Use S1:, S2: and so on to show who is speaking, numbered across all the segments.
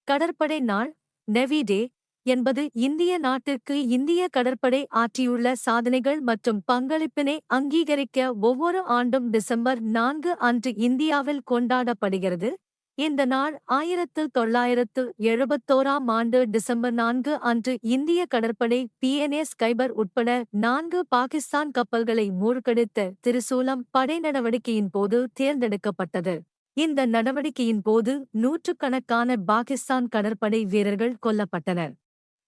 S1: கடற்படை நாள் நேவி டே என்பது இந்திய நாட்டிற்கு இந்திய கடற்படை ஆற்றியுள்ள சாதனைகள் மற்றும் பங்களிப்பினை அங்கீகரிக்க ஒவ்வொரு ஆண்டும் டிசம்பர் 4 அன்று இந்தியாவில் கொண்டாடப்படுகிறது. இந்த நாள் 1971ஆம் ஆண்டு டிசம்பர் 4 அன்று இந்திய கடற்படை PNS கைபர் உட்பட 4 பாகிஸ்தான் கப்பல்களை மூழ்கடித்த திரிசூலம் படை நடவடிக்கையின் போது தேர்ந்தெடுக்கப்பட்டது. இந்த நடவடிக்கையின் போது நூற்றுக்கணக்கான பாகிஸ்தான் கடற்படை வீரர்கள் கொல்லப்பட்டனர்.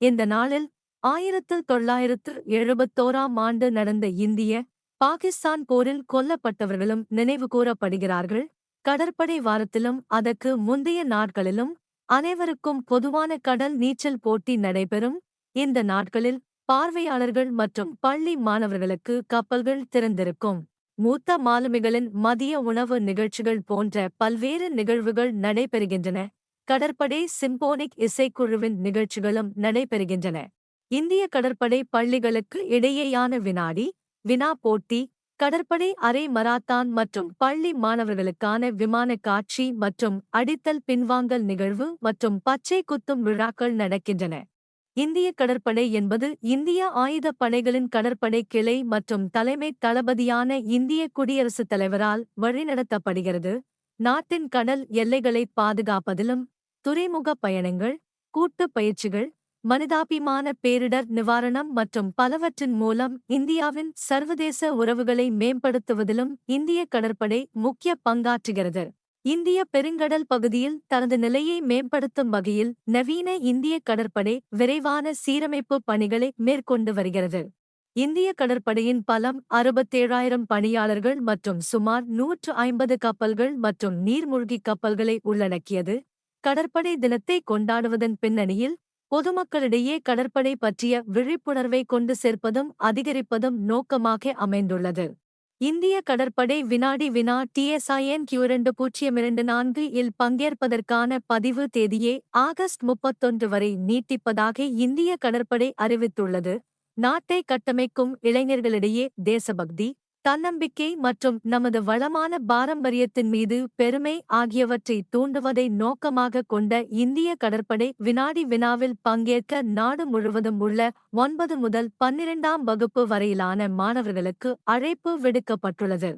S1: இந்த நாளில் 1971ஆம் ஆண்டு நடந்த இந்திய பாகிஸ்தான் போரில் கொல்லப்பட்டவர்களும் நினைவுகூரப்படுகிறார்கள். கடற்படை வாரத்திலும் அதற்கு முந்தைய நாட்களிலும் அனைவருக்கும் பொதுவான கடல் நீச்சல் போட்டி நடைபெறும். இந்த நாட்களில் பார்வையாளர்கள் மற்றும் பள்ளி மாணவர்களுக்கு கப்பல்கள் திறந்திருக்கும். மூத்த மாலுமிகளின் மதிய உணவு நிகழ்ச்சிகள் போன்ற பல்வேறு நிகழ்வுகள் நடைபெறுகின்றன. கடற்படை சிம்போனிக் இசைக்குழுவின் நிகழ்ச்சிகளும் நடைபெறுகின்றன. இந்திய கடற்படை பள்ளிகளுக்கு இடையேயான வினா போட்டி, கடற்படை அரை மராத்தான் மற்றும் பள்ளி மாணவர்களுக்கான விமான காட்சி மற்றும் அடித்தல் பின்வாங்கல் நிகழ்வு மற்றும் பச்சை குத்தும் விழாக்கள் நடக்கின்றன. இந்திய கடற்படை என்பது இந்திய ஆயுதப் படைகளின் கடற்படை கிளை மற்றும் தலைமை தளபதியான இந்திய குடியரசுத் தலைவரால் வழிநடத்தப்படுகிறது. நாட்டின் கடல் எல்லைகளை பாதுகாப்பதிலும் துறைமுக பயணங்கள், கூட்டுப் பயிற்சிகள், மனிதாபிமான பேரிடர் நிவாரணம் மற்றும் பலவற்றின் மூலம் இந்தியாவின் சர்வதேச உறவுகளை மேம்படுத்துவதிலும் இந்திய கடற்படை முக்கிய பங்காற்றுகிறது. இந்திய பெருங்கடல் பகுதியில் தனது நிலையை மேம்படுத்தும் வகையில் நவீன இந்திய கடற்படை விரைவான சீரமைப்பு பணிகளை மேற்கொண்டு வருகிறது. இந்திய கடற்படையின் பலம் 67,000 பணியாளர்கள் மற்றும் சுமார் 150 கப்பல்கள் மற்றும் நீர்மூழ்கி கப்பல்களை உள்ளடக்கியது. கடற்படை தினத்தை கொண்டாடுவதன் பின்னணியில் பொதுமக்களிடையே கடற்படை பற்றிய விழிப்புணர்வை கொண்டு சேர்ப்பதும் அதிகரிப்பதும் நோக்கமாக அமைந்துள்ளது. இந்திய கடற்படை வினாடி வினா TSIN-Q2024 இல் பங்கேற்பதற்கான பதிவு தேதியை ஆகஸ்ட் 31 வரை நீட்டிப்பதாக இந்திய கடற்படை அறிவித்துள்ளது. நாட்டை கட்டமைக்கும் இளைஞர்களிடையே தேசபக்தி, தன்னம்பிக்கை மற்றும் நமது வளமான பாரம்பரியத்தின் மீது பெருமை ஆகியவற்றை தூண்டுவதை நோக்கமாக கொண்ட இந்திய கடற்படை வினாடி வினாவில் பங்கேற்க நாடு முழுவதும் உள்ள 9 முதல் 12ஆம் வகுப்பு வரையிலான மாணவர்களுக்கு அழைப்பு விடுக்கப்பட்டுள்ளது.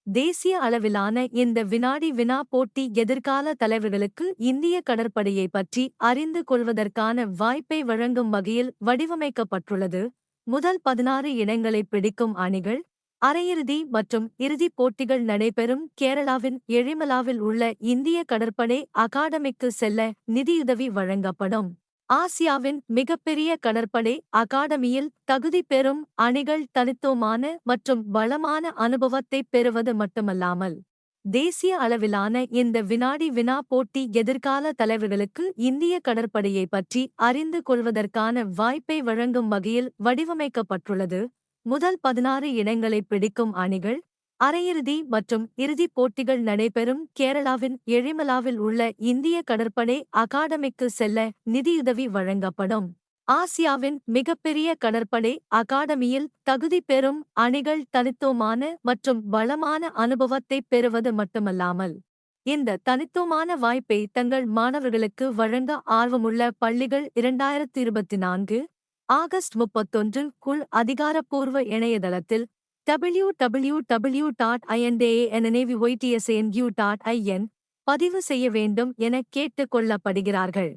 S1: தேசிய அளவிலான இந்த வினாடி வினா போட்டி எதிர்கால தலைவர்களுக்கு இந்திய கடற்படையை பற்றி அறிந்து கொள்வதற்கான வாய்ப்பை வழங்கும் வகையில் வடிவமைக்கப்பட்டுள்ளது. முதல் 16 இடங்களை பிடிக்கும் அணிகள் அரையிறுதி மற்றும் இறுதிப் போட்டிகள் நடைபெறும். கேரளாவின் எழிமலாவில் உள்ள இந்திய கடற்படை அகாடமிக்கு செல்ல நிதியுதவி வழங்கப்படும். ஆசியாவின் மிகப்பெரிய கடற்படை அகாடமியில் தகுதி பெறும் அணிகள் தனித்துவமான மற்றும் வளமான அனுபவத்தை பெறுவது மட்டுமல்லாமல் தேசிய அளவிலான இந்த வினாடி வினா போட்டி எதிர்கால தலைவர்களுக்கு இந்திய கடற்படையை பற்றி அறிந்து கொள்வதற்கான வாய்ப்பை வழங்கும் வகையில் வடிவமைக்கப்பட்டுள்ளது. முதல் 16 இடங்களை பிடிக்கும் அணிகள் அரையிறுதி மற்றும் இறுதிப் போட்டிகள் நடைபெறும். கேரளாவின் எழிமலாவில் உள்ள இந்திய கடற்படை அகாடமிக்கு செல்ல நிதியுதவி வழங்கப்படும். ஆசியாவின் மிகப்பெரிய கடற்படை அகாடமியில் தகுதி பெறும் அணிகள் தனித்துவமான மற்றும் வளமான அனுபவத்தை பெறுவது மட்டுமல்லாமல் இந்த தனித்துவமான வாய்ப்பை தங்கள் மாணவர்களுக்கு வழங்க ஆர்வமுள்ள பள்ளிகள் 2024 ஆகஸ்ட் 31க்குள் அதிகாரப்பூர்வ இணையதளத்தில் www.indaNavyTSNU.in பதிவு செய்ய வேண்டும் என கேட்டுக் கொள்ளப்படுகிறார்கள்.